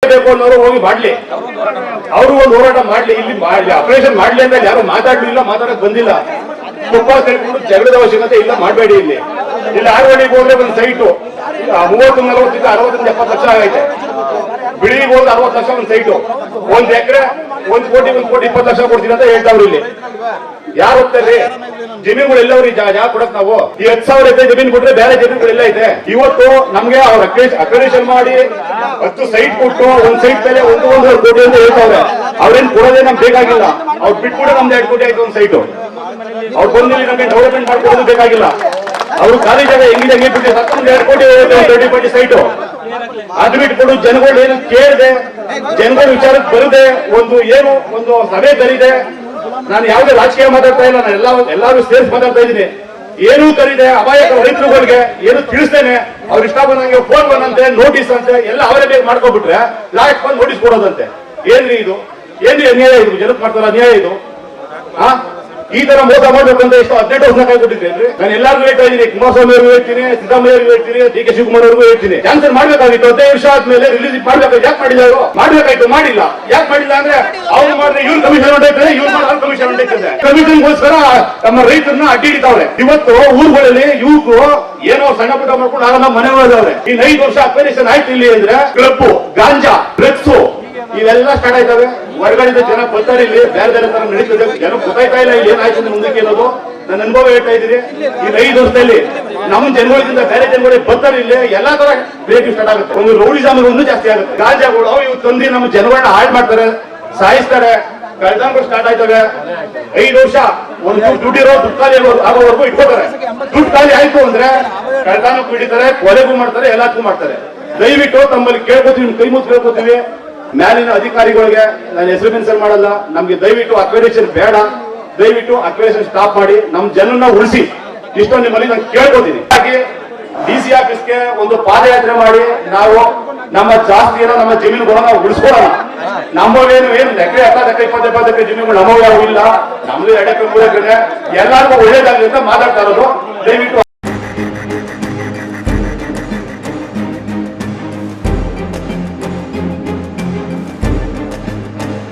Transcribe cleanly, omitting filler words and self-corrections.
ಬೇಕು ಅನ್ನೋರು ಹೋಗಿ ಮಾಡ್ಲಿ, ಅವರು ಒಂದು ಹೋರಾಟ ಮಾಡ್ಲಿ, ಇಲ್ಲಿ ಆಪರೇಷನ್ ಮಾಡ್ಲಿ ಅಂತ ಯಾರು ಮಾತಾಡ್ಲಿಲ್ಲ, ಮಾತಾಡಕ್ ಬಂದಿಲ್ಲ. ತುಪ್ಪ ತೆಗೆದುಕೊಂಡು ಜಗಳದ ಅವಶ್ಯಕತೆ ಇಲ್ಲ, ಮಾಡಬೇಡಿ. ಇಲ್ಲಿ ಆರ್ವಡಿಗೆ ಹೋದ್ರೆ ಒಂದು ಸೈಟು 30, 40, 60, 70 ಲಕ್ಷ ಆಗೈತೆ. ಬಿಳಿಗೆ ಹೋದ್ರೆ 60 ಲಕ್ಷ ಒಂದು ಸೈಟು, 1 ಎಕರೆ 1 ಕೋಟಿ 20 ಲಕ್ಷ ಕೊಡ್ತೀವಿ ಅಂತ ಹೇಳ್ತಾವ್ರು. ಇಲ್ಲಿ ಯಾರು ಹೋಗ್ತಾರೆ? ಜಮೀನುಗಳು ಎಲ್ಲವ್ರಿ ಜಾಗ ಕೊಡಕ್ ನಾವು ಈ 10,000 ಎಕರೆ ಜಮೀನು ಕೊಟ್ರೆ ಬೇರೆ ಜಮೀನುಗಳೆಲ್ಲ ಐತೆ. ಇವತ್ತು ನಮ್ಗೆ ಅವ್ರ ಅಕ್ರೇಷನ್ ಮಾಡಿ 10 ಸೈಟ್ ಕೊಟ್ಟು ಒಂದು ಸೈಟ್ ಮೇಲೆ 1.5 ಕೋಟಿ ಅಂತ ಹೇಳ್ತಾವ್ರೆ. ಅವ್ರೇನ್ ಕೊಡೋದೇ ನಮ್ಗೆ ಬೇಕಾಗಿಲ್ಲ. ಅವ್ರು ಬಿಟ್ಬಿಟ್ಟು ನಮ್ದು 2 ಕೋಟಿ ಆಯ್ತು ಒಂದು ಸೈಟು. ಅವ್ರು ಬಂದಿಲ್ಲಿ ನಮಗೆ ಡೆವಲಪ್ಮೆಂಟ್ ಮಾಡ್ಕೊಡೋದು ಬೇಕಾಗಿಲ್ಲ. ಅವರು ಖಾಲಿ ಜಾಗ ಹೆಂಗಿದೆ ಹಂಗೆ ಬಿಟ್ಟು 2 ಕೋಟಿ 30 ಸೈಟು ಅದು ಬಿಟ್ಬಿಟ್ಟು ಜನಗಳು ಏನು ಕೇಳಿದೆ, ಜನಗಳ ವಿಚಾರಕ್ಕೆ ಬರದೆ ಒಂದು ಸಭೆ ಕರೀದೆ. ನಾನು ಯಾವುದೇ ರಾಜಕೀಯ ಮಾತಾಡ್ತಾ ಇಲ್ಲ, ನಾನು ಎಲ್ಲರೂ ಸೇರಿಸಿ ಮಾತಾಡ್ತಾ ಇದ್ದೀನಿ. ಏನೂ ಕರೀದೆ ಅಪಾಯಕ ರೈತರುಗಳಿಗೆ ಏನು ತಿಳಿಸ್ತೇನೆ. ಅವ್ರು ಇಷ್ಟ ಬಂದಂಗೆ ಫೋನ್ ಬಂದಂತೆ, ನೋಟಿಸ್ ಅಂತೆ ಎಲ್ಲ ಅವರೇ ಬೇಗ ಮಾಡ್ಕೊಬಿಟ್ರೆ ಲಾಸ್ಟ್ ಬಂದು ನೋಟಿಸ್ ಕೊಡೋದಂತೆ. ಏನ್ರಿ ಇದು? ಏನ್ರಿ ಅನ್ಯಾಯ ಇದು? ಜನಕ್ಕೆ ಮಾಡ್ತಾರ ಅನ್ಯಾಯ ಇದು? ಈ ತರ ಮೋಸ ಮಾಡ್ಬೇಕಂತ ಎಷ್ಟು 18 ವರ್ಷ ಕಾಯ್ಕೊಟ್ಟಿದ್ರೇನ್ರಿ? ನಾನು ಎಲ್ಲರಿಗೂ ಹೇಳ್ತಾ ಇದ್ದೀನಿ, ಕುಮಾರಸ್ವಾಮಿ ಅವ್ರಿಗೂ ಹೇಳ್ತೀನಿ, ಸಿದ್ದರಾಮಯ್ಯ ಹೇಳ್ತೀನಿ, ಡಿ ಕೆ ಶಿವಕುಮಾರ್ ಅವ್ರಿಗೂ ಹೇಳ್ತೀನಿ, ಕ್ಯಾನ್ಸಲ್ ಮಾಡ್ಬೇಕಾಗಿತ್ತು. 15 ವರ್ಷ ಆದ್ಮೇಲೆ ರಿಲೀಸ್ ಮಾಡ್ಬೇಕಾಗಿ ಯಾಕೆ ಮಾಡಿಲ್ಲ? ಅವರು ಮಾಡ್ಬೇಕಾಯ್ತು, ಮಾಡಿಲ್ಲ. ಯಾಕೆ ಮಾಡಿಲ್ಲ ಅಂದ್ರೆ ಅವ್ರು ಮಾಡಿದ್ರೆ ಇವ್ರು ಕಮಿಷನ್ ಹೊಂಟೈತೆ, ಇವ್ರು ಮಾಡಿದ್ರೆ ಕಮಿಷನ್ ಹೊಂಟೈತೆ. ಕಮಿಷನ್ಗೋಸ್ಕರ ನಮ್ಮ ರೈತರನ್ನ ಅಡ್ಡಿ ಹಿಡಿತಾವ್ರೆ. ಇವತ್ತು ಊರುಗಳಲ್ಲಿ ಯುವಕರು ಏನೋ ಸಣ್ಣ ಪುಟ್ಟ ಮಾಡ್ಕೊಂಡು ಆರಾಮ ಮನೆ ಹೋದವ್ರೆ. ಇನ್ನು 5 ವರ್ಷ ಅಕ್ವೇರಿಯೇಷನ್ ಆಯ್ತು ಇಲ್ಲಿ ಅಂದ್ರೆ ಕ್ಲಬ್, ಗಾಂಜಾ, ಡ್ರಗ್ಸ್ ಇವೆಲ್ಲ ಸ್ಟಾರ್ಟ್ ಆಯ್ತವೆ. ಹೊರಗಡೆ ಜನ ಬರ್ತಾರೆ, ಇಲ್ಲಿ ಬೇರೆ ಬೇರೆ ತರ ನಡೀತದೆ. ಜನ ಗೊತ್ತಾಯ್ತಾ ಇಲ್ಲ ಇಲ್ಲಿ ಏನಾಯ್ತು ಅಂದ್ರೆ ಮುಂದಕ್ಕೆ ಅನ್ನೋದು. ನನ್ನ ಅನುಭವ ಹೇಳ್ತಾ ಇದ್ದೀನಿ. ಈ 5 ವರ್ಷದಲ್ಲಿ ನಮ್ಮ ಜನಗಳಿಂದ ಬೇರೆ ಜನಗಳಿಗೆ ಬರ್ತಾರೆ, ಇಲ್ಲಿ ಎಲ್ಲಾ ತರ ಕ್ರಿಯೇಟಿವ್ ಸ್ಟಾರ್ಟ್ ಆಗುತ್ತೆ. ಒಂದು ರೌಡಿಸಮ್ ಒಂದು ಜಾಸ್ತಿ ಆಗುತ್ತೆ. ಗಾಂಜಾಗಳು ಇವು ತಂದು ನಮ್ಮ ಜನಗಳನ್ನ ಹಾಳು ಮಾಡ್ತಾರೆ, ಸಾಯಿಸ್ತಾರೆ. ಕಳ್ತನಗಳು ಸ್ಟಾರ್ಟ್ ಆಯ್ತವೆ. 5 ವರ್ಷ ಒಂದು ದುಡ್ಡಿರೋ ದುಡ್ಡು ಖಾಲಿ ಆಗೋವರೆಗೂ ಇಟ್ಕೋತಾರೆ. ದುಡ್ಡು ಖಾಲಿ ಆಯ್ತು ಅಂದ್ರೆ ಕಳ್ತನಕ್ಕೂ ಹಿಡಿತಾರೆ, ಕೊಲೆಗೂ ಮಾಡ್ತಾರೆ, ಎಲ್ಲದಕ್ಕೂ ಮಾಡ್ತಾರೆ. ದಯವಿಟ್ಟು ತಮ್ಮಲ್ಲಿ ಕೇಳ್ಕೊತೀವಿ, ಕೈ ಮುತ್ತು ಕೇಳ್ಕೊತೀವಿ, ಮ್ಯಾಲಿನ ಅಧಿಕಾರಿಗಳಿಗೆ ನಾನು ಹೆಸರು ಮೆನ್ಷನ್ ಮಾಡಲ್ಲ, ನಮ್ಗೆ ದಯವಿಟ್ಟು ಅಕ್ವೇರಿಯೇಷನ್ ಬೇಡ, ದಯವಿಟ್ಟು ಅಕ್ವೇರಿಯೇಷನ್ ಸ್ಟಾಪ್ ಮಾಡಿ, ನಮ್ ಜನನ್ನ ಉಳಿಸಿ. ಇಷ್ಟೊಂದು ನಿಮ್ಮಲ್ಲಿ ನಾನು ಕೇಳ್ಕೊತೀನಿ. ಹಾಗೆ DC ಆಫೀಸ್ಗೆ ಒಂದು ಪಾದಯಾತ್ರೆ ಮಾಡಿ ನಾವು ನಮ್ಮ ಜಾಸ್ತಿಯನ್ನು ನಮ್ಮ ಜಮೀನುಗಳನ್ನ ಉಳಿಸ್ಕೊಳ್ಳೋಣ. ನಮ್ಮವೇನು ಏನು ಎಕರೆ 10 ಎಕರೆ 20 ಎಕರೆ ಜಮೀನುಗಳು ನಮ್ಮವು ಇಲ್ಲ. ನಮ್ದು 2 ಎಕರೆ 3 ಎಕರೆ ಎಲ್ಲರಿಗೂ ಒಳ್ಳೇದಾಗಲಿ ಅಂತ ಮಾತಾಡ್ತಾ ಇರೋದು. ದಯವಿಟ್ಟು